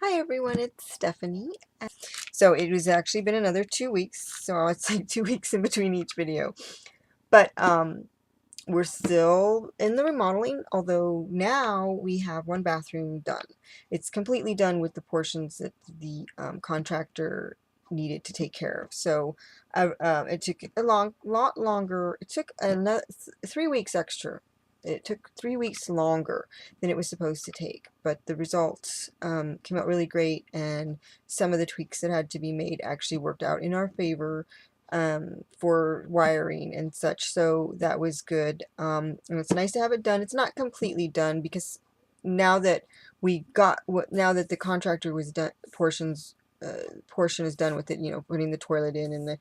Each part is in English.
Hi everyone, it's Stephanie. So it was actually been another 2 weeks, so it's like 2 weeks in between each video. But we're still in the remodeling, although now we have one bathroom done. It's completely done with the portions that the contractor needed to take care of. So it took a lot longer. It took another 3 weeks extra. It took 3 weeks longer than it was supposed to take, but the results came out really great, and some of the tweaks that had to be made actually worked out in our favor for wiring and such, so that was good. And it's nice to have it done. It's not completely done because now that now that the contractor was done, portion is done with it, putting the toilet in and the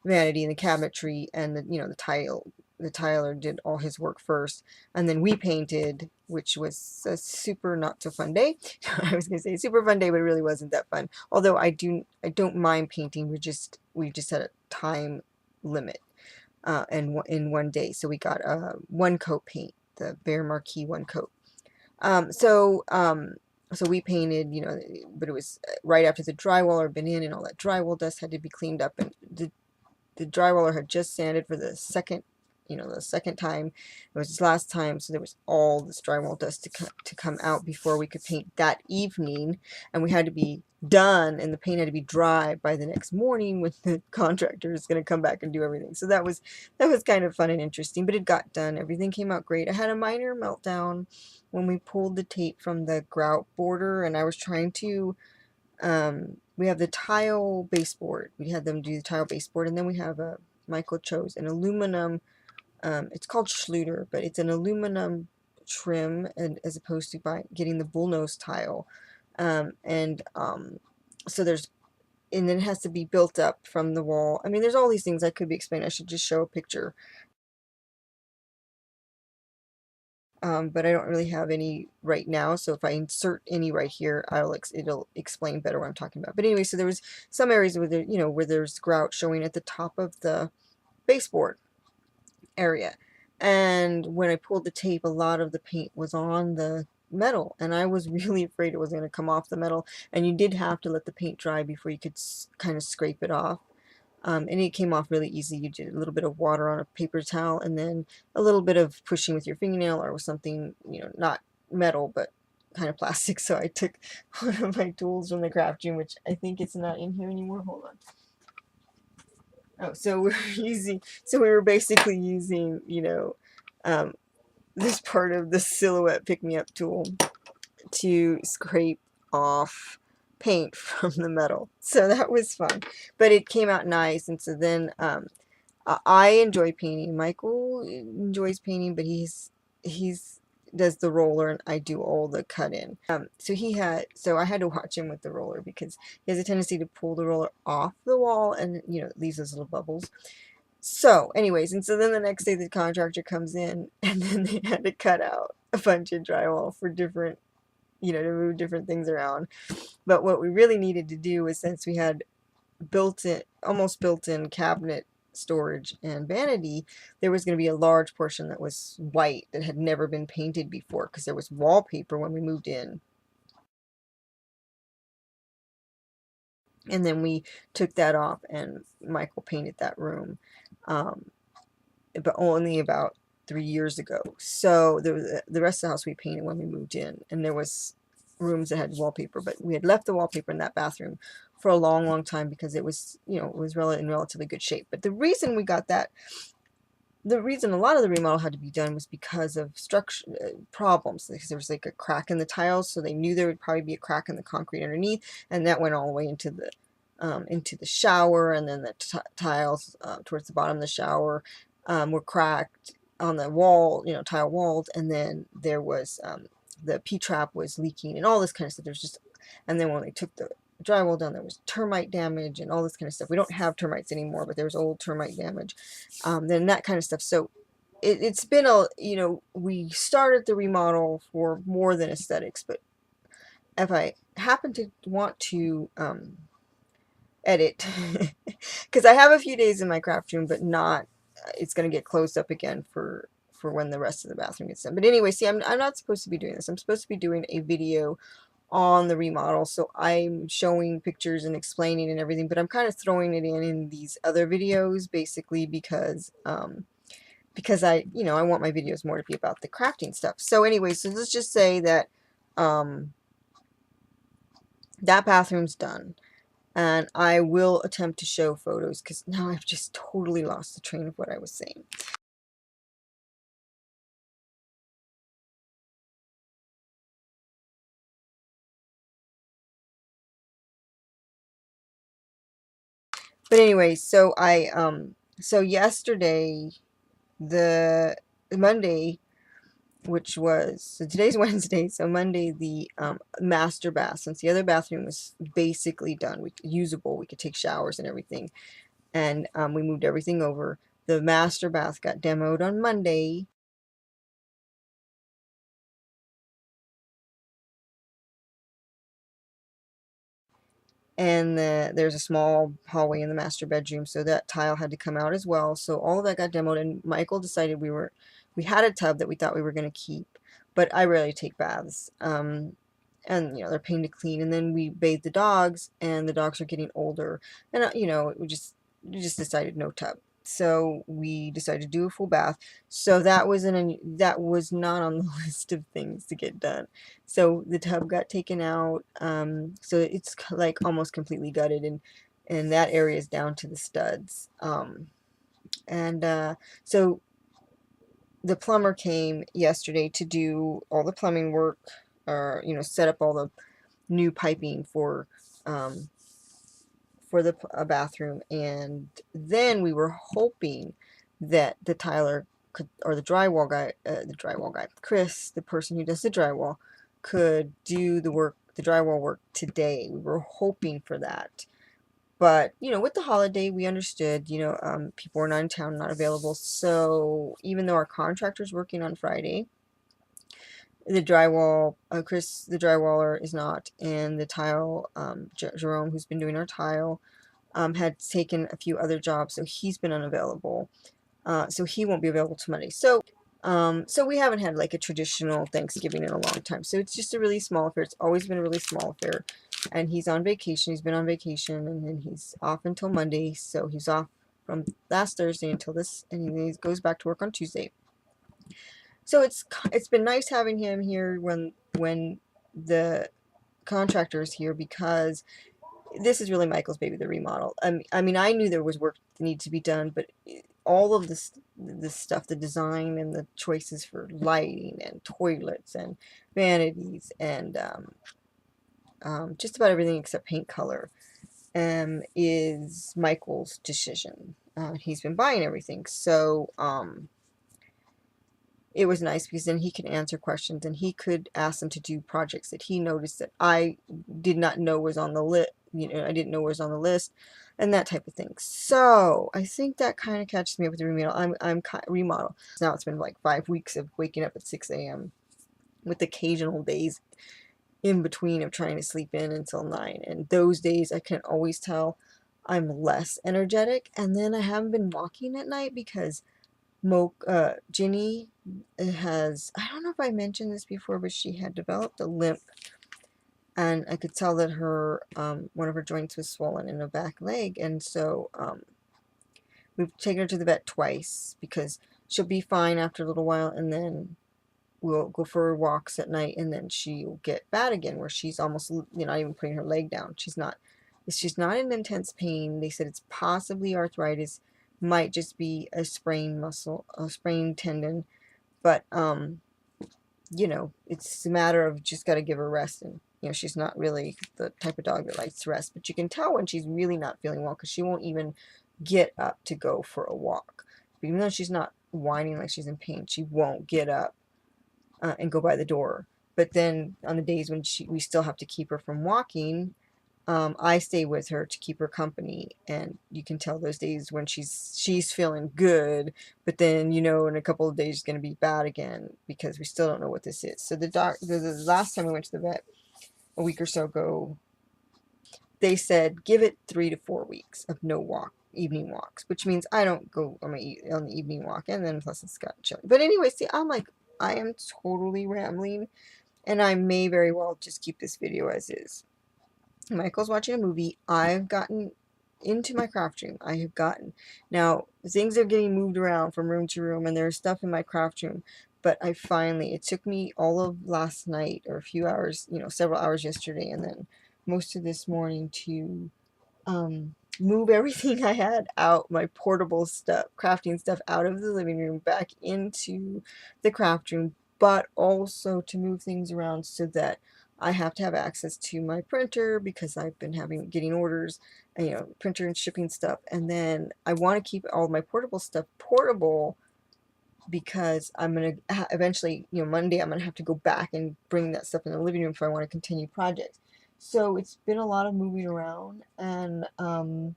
vanity and the cabinetry and the tiler did all his work first, and then we painted, which was a super not so fun day. I was gonna say super fun day, but it really wasn't that fun. Although I don't mind painting. We just had a time limit, and in one day, so we got one coat paint, the Bear Marquee one coat. So we painted, but it was right after the drywaller had been in, and all that drywall dust had to be cleaned up, and the drywaller had just sanded for the second time. It was his last time, so there was all this drywall dust to come out before we could paint that evening, and we had to be done, and the paint had to be dry by the next morning when the contractor is going to come back and do everything. So that was kind of fun and interesting, but it got done. Everything came out great. I had a minor meltdown when we pulled the tape from the grout border, and I was trying to we have the tile baseboard. We had them do the tile baseboard, and then we have Michael chose an aluminum. It's called Schluter, but it's an aluminum trim, and as opposed to getting the bullnose tile. And so and then it has to be built up from the wall. I mean, there's all these things I could be explaining. I should just show a picture. But I don't really have any right now, so if I insert any right here, it'll explain better what I'm talking about. But anyway, so there was some areas where where there's grout showing at the top of the baseboard area, and when I pulled the tape, a lot of the paint was on the metal, and I was really afraid it was going to come off the metal, and you did have to let the paint dry before you could kind of scrape it off. And it came off really easy. You did a little bit of water on a paper towel, and then a little bit of pushing with your fingernail or with something, not metal, but kind of plastic. So I took one of my tools from the craft room, which I think it's not in here anymore. Hold on. Oh, so we were basically using, um, this part of the silhouette pick-me-up tool to scrape off paint from the metal. So that was fun, but it came out nice. And so then I enjoy painting. Michael enjoys painting, but he's does the roller, and I do all the cut in. So I had to watch him with the roller because he has a tendency to pull the roller off the wall, and it leaves those little bubbles. So anyways, and so then the next day the contractor comes in, and then they had to cut out a bunch of drywall for different, to move different things around. But what we really needed to do was, since we had almost built-in cabinet storage and vanity, there was going to be a large portion that was white that had never been painted before because there was wallpaper when we moved in. And then we took that off, and Michael painted that room, but only about 3 years ago. So the rest of the house we painted when we moved in, and there was rooms that had wallpaper, but we had left the wallpaper in that bathroom for a long, long time because it was, in relatively good shape. But the reason the reason a lot of the remodel had to be done was because of structure problems, because there was like a crack in the tiles, so they knew there would probably be a crack in the concrete underneath, and that went all the way into the shower, and then the tiles towards the bottom of the shower were cracked on the wall, tile walls, and then there was the P-trap was leaking and all this kind of stuff. There's just, and then when they took the drywall down, there was termite damage and all this kind of stuff. We don't have termites anymore, but there was old termite damage, then that kind of stuff. So it's been we started the remodel for more than aesthetics, but if I happen to want to edit, because I have a few days in my craft room, but not, it's going to get closed up again for when the rest of the bathroom gets done. But anyway, see, I'm not supposed to be doing this. I'm supposed to be doing a video on the remodel, so I'm showing pictures and explaining and everything, but I'm kind of throwing it in these other videos basically because I want my videos more to be about the crafting stuff. So anyway, so let's just say that um, that bathroom's done. And I will attempt to show photos because now I've just totally lost the train of what I was saying. But anyway, so yesterday, the Monday, which was, so today's Wednesday, so Monday, the master bath, since the other bathroom was basically done, usable, we could take showers and everything, and we moved everything over. The master bath got demoed on Monday. And there's a small hallway in the master bedroom, so that tile had to come out as well. So all of that got demoed, and Michael decided we had a tub that we thought we were going to keep, but I rarely take baths, and they're a pain to clean. And then we bathed the dogs, and the dogs are getting older, and we just decided no tub. So we decided to do a full bath. So that was not on the list of things to get done. So the tub got taken out. So it's like almost completely gutted, and that area is down to the studs. And so the plumber came yesterday to do all the plumbing work, or set up all the new piping um, for the bathroom, and then we were hoping that the Tyler could, or the drywall guy, Chris, the person who does the drywall, could do the drywall work today. We were hoping for that. But, with the holiday, we understood, people were not in town, not available. So even though our contractor's working on Friday, Chris, the drywaller, is not, and the tile, Jerome, who's been doing our tile, had taken a few other jobs, so he's been unavailable. So he won't be available till Monday. So we haven't had like a traditional Thanksgiving in a long time. So it's just a really small affair. It's always been a really small affair. And he's on vacation. He's been on vacation, and then he's off until Monday. So he's off from last Thursday until this, and he goes back to work on Tuesday. So it's been nice having him here when the contractor is here, because this is really Michael's baby, the remodel. I mean, I knew there was work that needed to be done, but all of this stuff, the design and the choices for lighting and toilets and vanities and just about everything except paint color, is Michael's decision. He's been buying everything, so it was nice because then he could answer questions, and he could ask them to do projects that he noticed that I did not know was on the list. I didn't know was on the list, and that type of thing. So I think that kind of catches me up with the remodel. Remodel. Now it's been like 5 weeks of waking up at 6 a.m. with occasional days in between of trying to sleep in until 9. And those days I can always tell I'm less energetic. And then I haven't been walking at night because Ginny has, I don't know if I mentioned this before, but she had developed a limp, and I could tell that one of her joints was swollen in her back leg, and so we've taken her to the vet twice because she'll be fine after a little while, and then we'll go for walks at night, and then she'll get bad again, where she's almost, not even putting her leg down. She's not in intense pain. They said it's possibly arthritis, might just be a sprained tendon, but it's a matter of just got to give her rest. And she's not really the type of dog that likes to rest, but you can tell when she's really not feeling well because she won't even get up to go for a walk. But even though she's not whining like she's in pain, she won't get up and go by the door. But then on the days when we still have to keep her from walking, I stay with her to keep her company, and you can tell those days when she's feeling good, but then in a couple of days she's going to be bad again because we still don't know what this is. So the last time we went to the vet a week or so ago, they said give it 3 to 4 weeks of no evening walks, which means I don't go on the evening walk, and then plus it's got chilly. But anyway, see, I am totally rambling. and I may very well just keep this video as is. Michael's watching a movie. I've gotten into my craft room. I have gotten. Now, things are getting moved around from room to room, and there's stuff in my craft room. But I finally, it took me all of last night, or a few hours, you know, several hours yesterday, and then most of this morning to move everything I had out, my portable stuff, crafting stuff out of the living room back into the craft room, but also to move things around so that I have to have access to my printer because I've been getting orders, and, you know, printer and shipping stuff. And then I want to keep all of my portable stuff portable because I'm going to eventually, you know, Monday, I'm going to have to go back and bring that stuff in the living room if I want to continue projects. So it's been a lot of moving around, and I'm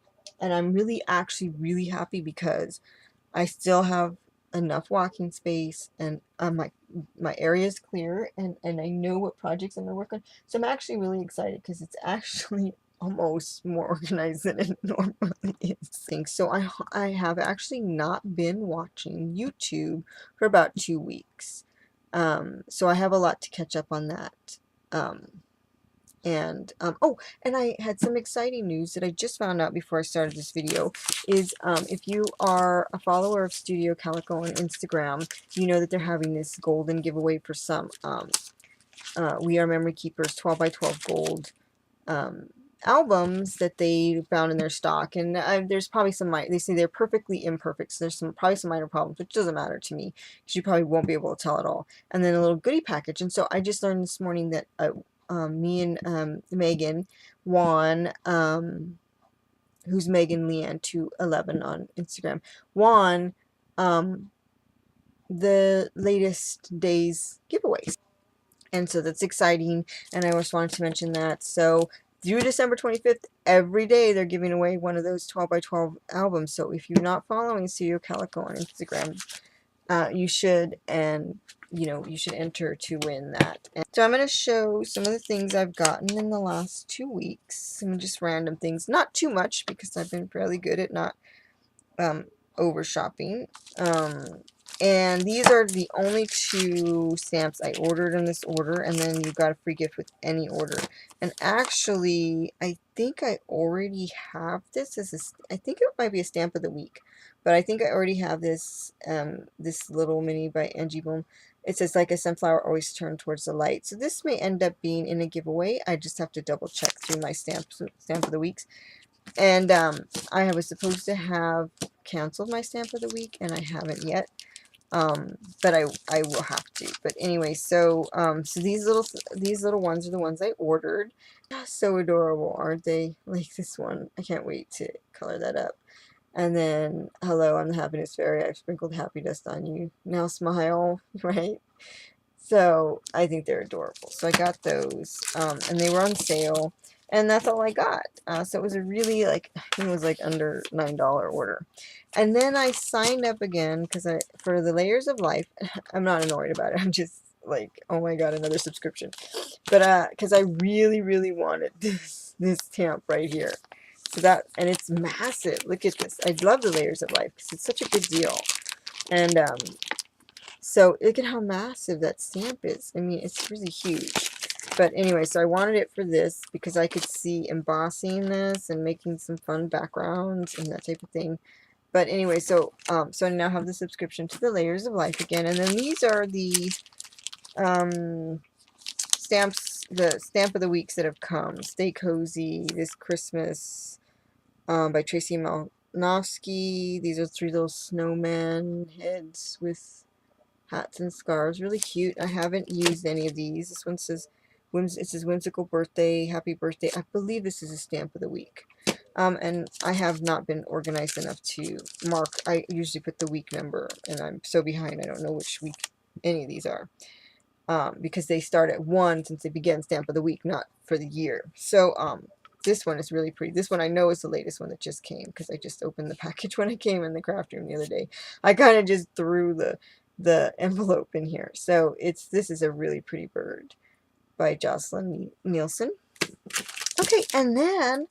really actually really happy because I still have enough walking space, and my area is clear, and I know what projects I'm going to work on. So I'm actually really excited because it's actually almost more organized than it normally is. So I have actually not been watching YouTube for about 2 weeks. So I have a lot to catch up on that. Oh, and I had some exciting news that I just found out before I started this video is if you are a follower of Studio Calico on Instagram, you know that they're having this golden giveaway for some We Are Memory Keepers 12 by 12 gold albums that they found in their stock. And there's probably some, they say they're perfectly imperfect, so there's probably some minor problems, which doesn't matter to me because you probably won't be able to tell at all. And then a little goodie package. And so I just learned this morning that me and Megan won, who's Megan Leanne 211 on Instagram, won the latest day's giveaways. And so that's exciting, and I just wanted to mention that. So through December 25th, every day they're giving away one of those 12 by 12 albums. So if you're not following Studio Calico on Instagram, you should, and you know, you should enter to win that. And so I'm going to show some of the things I've gotten in the last 2 weeks. Some just random things, not too much because I've been fairly good at not over shopping. And these are the only 2 stamps I ordered in this order, and then you got a free gift with any order. And actually, I think I already have this as I think it might be a stamp of the week, but I think I already have this this little mini by Angie Boom. It says, like a sunflower always turned towards the light. So this may end up being in a giveaway. I just have to double check through my stamp of the weeks. And I was supposed to have canceled my stamp of the week, and I haven't yet. But I will have to. But anyway, so so these little ones are the ones I ordered. So adorable, aren't they? Like this one. I can't wait to color that up. And then, hello, I'm the happiness fairy. I've sprinkled happy dust on you. Now smile, right? So I think they're adorable. So I got those, and they were on sale, and that's all I got. So it was a really, like, I think it was like under $9 order. And then I signed up again because for the Layers of Life. I'm not annoyed about it. I'm just like, oh my god, another subscription. But because I really, really wanted this stamp right here. So that, and it's massive. Look at this. I love the Layers of Life because it's such a good deal. And so look at how massive that stamp is. I mean, it's really huge. But anyway, so I wanted it for this because I could see embossing this and making some fun backgrounds and that type of thing. But anyway, so so I now have the subscription to the Layers of Life again. And then these are the stamps, the stamp of the weeks that have come. Stay Cozy, This Christmas, by Tracy Malnowski. These are 3 little snowman heads with hats and scarves. Really cute. I haven't used any of these. This one says, it says whimsical birthday, happy birthday. I believe this is a stamp of the week. And I have not been organized enough to mark. I usually put the week number, and I'm so behind. I don't know which week any of these are. Because they start at 1 since they begin stamp of the week, not for the year. So, this one is really pretty. This one I know is the latest one that just came because I just opened the package when I came in the craft room the other day. I kind of just threw the envelope in here. So this is a really pretty bird by Jocelyn Nielsen. Okay, and then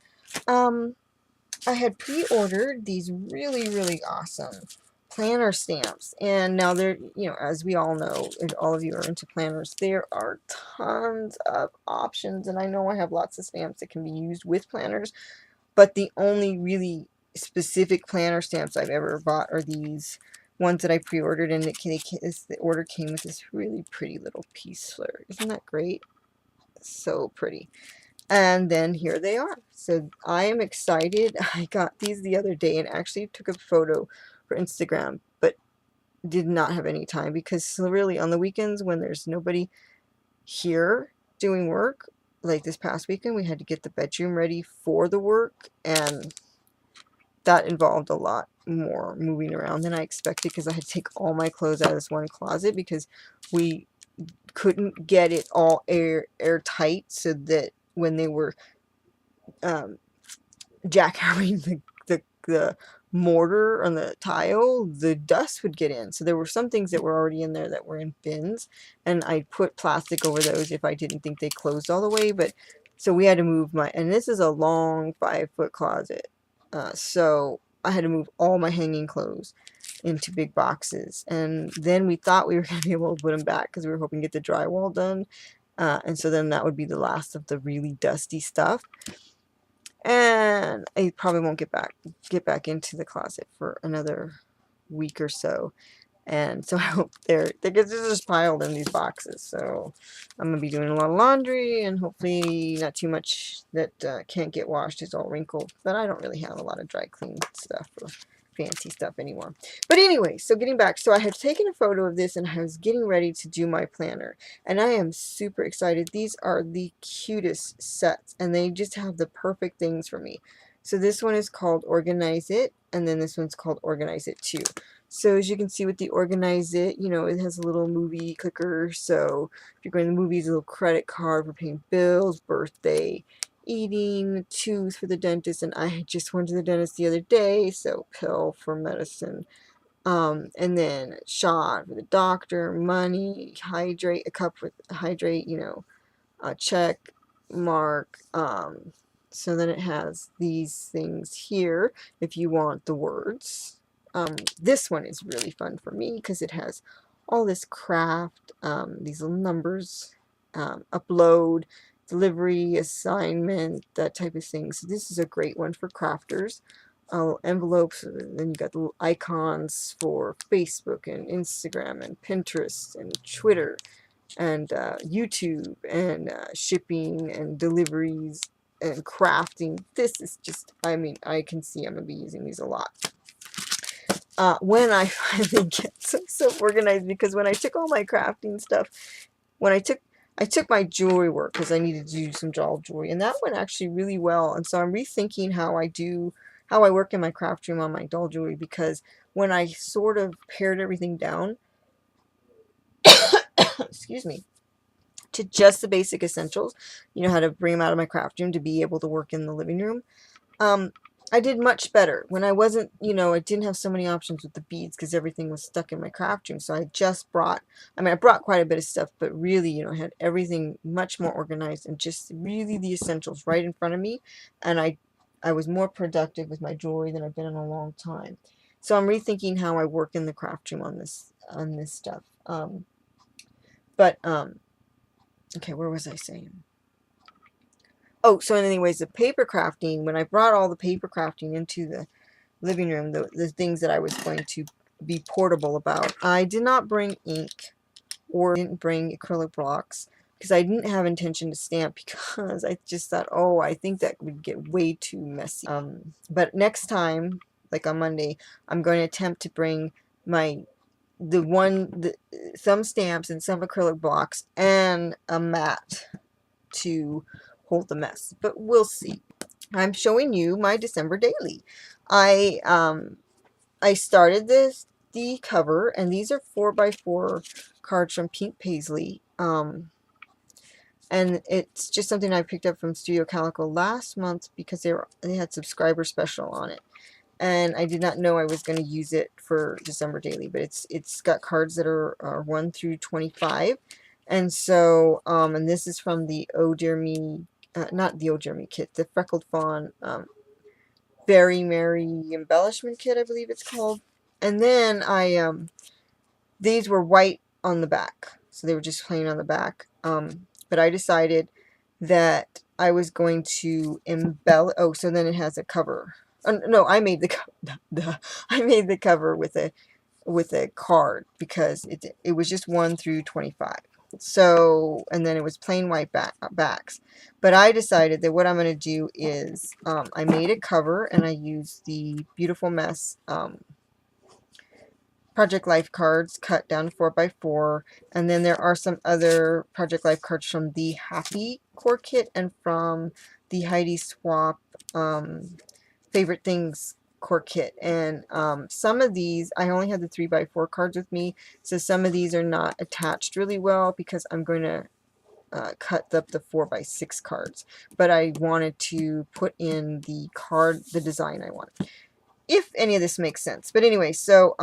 I had pre-ordered these really, really awesome planner stamps. And now there, you know, as we all know, if all of you are into planners, there are tons of options. And I know I have lots of stamps that can be used with planners, but the only really specific planner stamps I've ever bought are these ones that I pre-ordered, and the order came with this really pretty little piece fleur. Isn't that great? So pretty. And then here they are. So I am excited. I got these the other day and actually took a photo for Instagram, but did not have any time because really on the weekends when there's nobody here doing work, like this past weekend, we had to get the bedroom ready for the work, and that involved a lot more moving around than I expected because I had to take all my clothes out of this one closet because we couldn't get it all airtight so that when they were um, jackhammering the mortar on the tile, the dust would get in. So there were some things that were already in there that were in bins, and I put plastic over those if I didn't think they closed all the way. But so we had to move and this is a long 5-foot closet, so I had to move all my hanging clothes into big boxes, and then we thought we were going to be able to put them back because we were hoping to get the drywall done, and so then that would be the last of the really dusty stuff. And I probably won't get back into the closet for another week or so. And so I hope they're just piled in these boxes. So I'm gonna be doing a lot of laundry, and hopefully not too much that can't get washed is all wrinkled. But I don't really have a lot of dry clean stuff or fancy stuff anymore. But anyway, so getting back, so I had taken a photo of this and I was getting ready to do my planner, and I am super excited. These are the cutest sets, and they just have the perfect things for me. So this one is called Organize It, and then this one's called Organize It Too. So as you can see with the Organize It, you know, it has a little movie clicker. So if you're going to the movies, a little credit card for paying bills, birthday, eating, tooth for the dentist. And I just went to the dentist the other day, so pill for medicine. And then shot for the doctor, money, hydrate, a cup with hydrate, you know, check mark. So then it has these things here if you want the words. This one is really fun for me because it has all this craft, these little numbers, upload, delivery, assignment, that type of thing. So this is a great one for crafters. Envelopes, and then you got the little icons for Facebook and Instagram and Pinterest and Twitter and YouTube and shipping and deliveries and crafting. This is just, I mean, I can see I'm going to be using these a lot. When I finally get so organized, because when I took all my crafting stuff, when I took my jewelry work because I needed to do some doll jewelry, and that went actually really well. And so I'm rethinking how I work in my craft room on my doll jewelry, because when I sort of pared everything down, excuse me, to just the basic essentials, you know, how to bring them out of my craft room to be able to work in the living room. I did much better when I wasn't, you know, I didn't have so many options with the beads because everything was stuck in my craft room. So I just brought, I brought quite a bit of stuff, but really, you know, I had everything much more organized and just really the essentials right in front of me. And I was more productive with my jewelry than I've been in a long time. So I'm rethinking how I work in the craft room on this stuff. But okay, where was I saying? Oh, so anyways, the paper crafting, when I brought all the paper crafting into the living room, the things that I was going to be portable about, I did not bring ink or didn't bring acrylic blocks because I didn't have intention to stamp, because I just thought, oh, I think that would get way too messy. But next time, like on Monday, I'm going to attempt to bring some stamps and some acrylic blocks and a mat to hold the mess, but we'll see. I'm showing you my December daily. I started the cover, and these are 4x4 cards from Pink Paisley. And it's just something I picked up from Studio Calico last month because they had subscriber special on it. And I did not know I was going to use it for December daily, but it's got cards that are 1 through 25. And so, and this is from the Oh Dear Me, not the Oh Dear Me kit, the Freckled Fawn Very Merry Embellishment Kit, I believe it's called. And then these were white on the back, so they were just plain on the back. But I decided that I was going to embellish. Oh, so then it has a cover. No, I made I made the cover with a card because it was just 1 through 25. So, and then it was plain white backs. But I decided that what I'm going to do is I made a cover and I used the Beautiful Mess Project Life cards cut down 4x4, and then there are some other Project Life cards from the Happy Core Kit and from the Heidi Swap Favorite Things Core Kit. And some of these, I only had the 3x4 cards with me, so some of these are not attached really well because I'm going to cut up the 4x6 cards. But I wanted to put in the design I want, if any of this makes sense. But anyway, so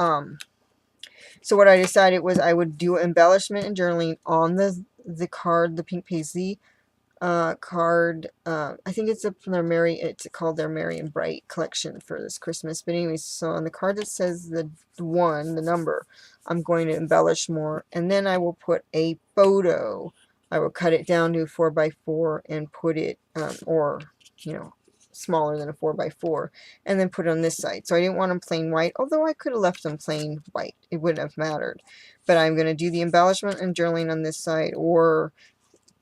what I decided was I would do embellishment and journaling on the card, the pink paisley card. I think it's it's called their Merry and Bright collection for this Christmas. But anyways, so on the card that says the number, I'm going to embellish more, and then I will put a photo. I will cut it down to 4x4 and put it, or smaller than a 4x4, and then put it on this side. So I didn't want them plain white, although I could have left them plain white. It wouldn't have mattered. But I'm going to do the embellishment and journaling on this side, or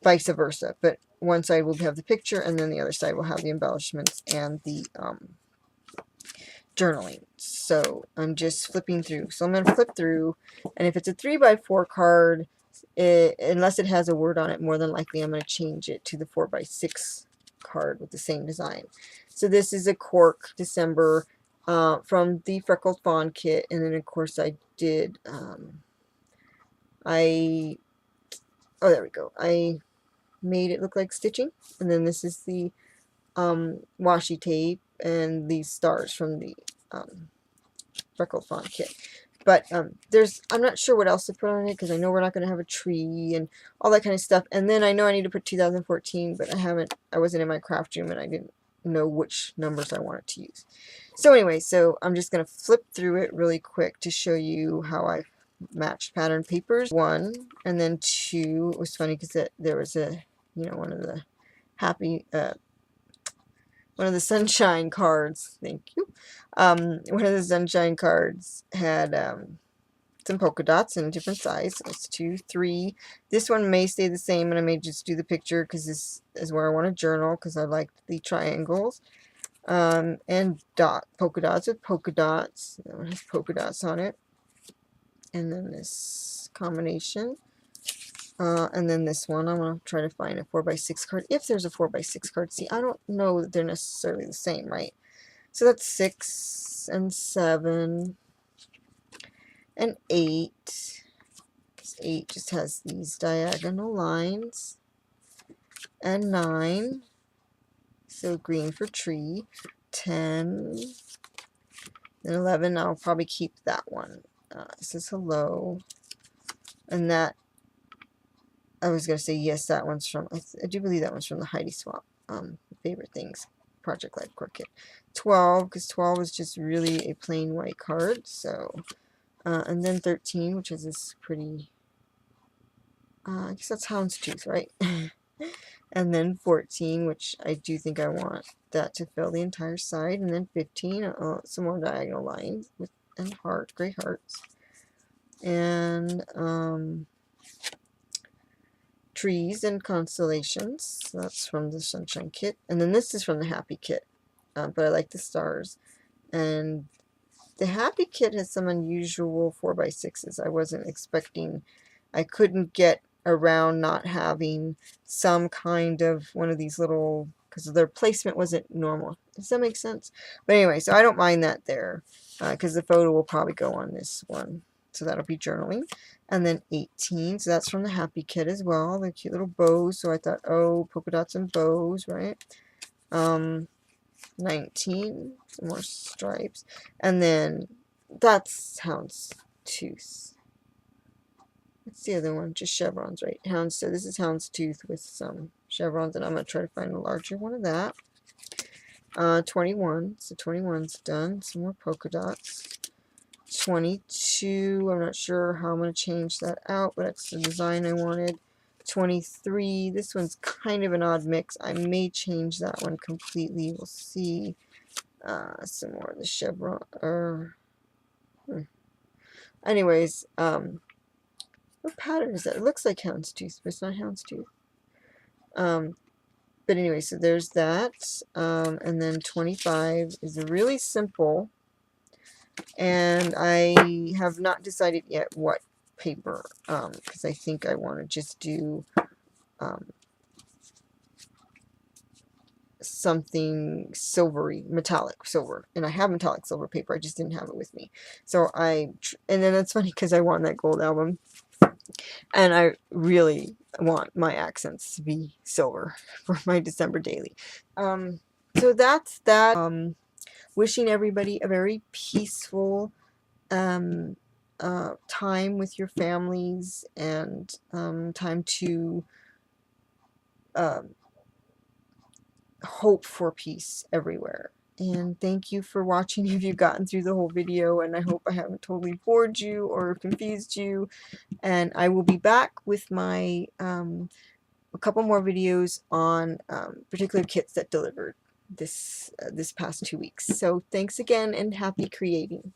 vice versa. But one side will have the picture, and then the other side will have the embellishments and the journaling. So I'm just flipping through. So I'm going to flip through, and if it's a 3x4 card, unless it has a word on it, more than likely I'm going to change it to the 4x6 card with the same design. So this is a Cork December from the Freckled Fawn kit, and then of course I did oh, there we go, I made it look like stitching. And then this is the washi tape and these stars from the Freckled Fawn kit. But I'm not sure what else to put on it because I know we're not going to have a tree and all that kind of stuff. And then I know I need to put 2014, but I wasn't in my craft room and I didn't know which numbers I wanted to use. So anyway, so I'm just going to flip through it really quick to show you how I matched pattern papers. 1, and then 2. It was funny because there was one of the one of the sunshine cards, thank you. One of the sunshine cards had some polka dots in a different size. It's 2, 3. This one may stay the same, and I may just do the picture because this is where I want to journal because I like the triangles. And polka dots with polka dots. That one has polka dots on it. And then this combination. And then this one, I'm going to try to find a 4x6 card. If there's a 4x6 card. See, I don't know that they're necessarily the same, right? So that's 6 and 7 and 8. 8 just has these diagonal lines. And 9. So green for tree. 10. And 11, I'll probably keep that one. It says hello. And that, I was going to say, yes, that one's from, I do believe that one's from the Heidi Swap Favorite Things Project Life Core Kit. 12, because 12 is just really a plain white card. So, and then 13, which is this pretty, I guess that's Houndstooth, right? And then 14, which I do think I want that to fill the entire side. And then 15, some more diagonal lines with and gray hearts. And trees and constellations. So that's from the Sunshine kit. And then this is from the Happy kit. But I like the stars. And the Happy kit has some unusual 4x6s. I wasn't expecting. I couldn't get around not having some kind of one of these little, because their placement wasn't normal. Does that make sense? But anyway, so I don't mind that there, because the photo will probably go on this one. So that'll be journaling. And then 18, so that's from the Happy kit as well. The cute little bows. So I thought, oh, polka dots and bows, right? 19, some more stripes. And then that's Houndstooth. What's the other one? Just chevrons, right? So this is Houndstooth with some chevrons, and I'm going to try to find a larger one of that. 21, so 21's done. Some more polka dots. 22, I'm not sure how I'm going to change that out, but it's the design I wanted. 23, this one's kind of an odd mix. I may change that one completely. We'll see. Some more of the chevron. Anyways, what pattern is that? It looks like houndstooth, but it's not houndstooth. But anyway, so there's that. And then 25 is really simple. And I have not decided yet what paper, because I think I want to just do something silvery, metallic silver. And I have metallic silver paper, I just didn't have it with me. So and then it's funny because I won that gold album. And I really want my accents to be silver for my December daily. So that's that. Wishing everybody a very peaceful time with your families, and time to hope for peace everywhere. And thank you for watching if you've gotten through the whole video, and I hope I haven't totally bored you or confused you. And I will be back with my a couple more videos on particular kits that delivered this past 2 weeks. So thanks again, and happy creating.